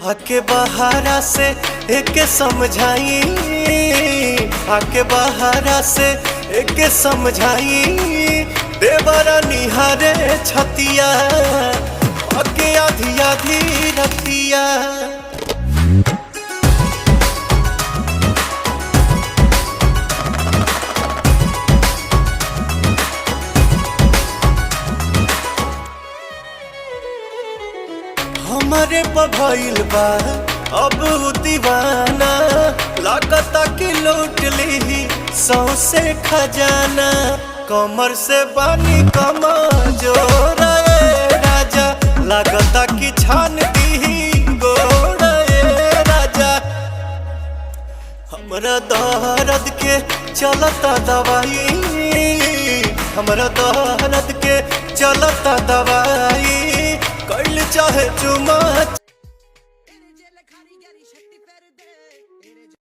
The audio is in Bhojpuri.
आके बहारा से एक समझाई, आके बहारा से एक समझाई, देवरा निहारे छतिया आके आधी आधी रतिया। हमारे पभइल बा अब दीवाना, लागता कि लूट ली सौसे खजाना। कमर से बानी कमा जोर राजा, लागता कि छान दी गोड़ राजा। हमरा दर्द के चलता दवाई, हमरा दर्द के चलता दवाई। कैल चाहे चुमा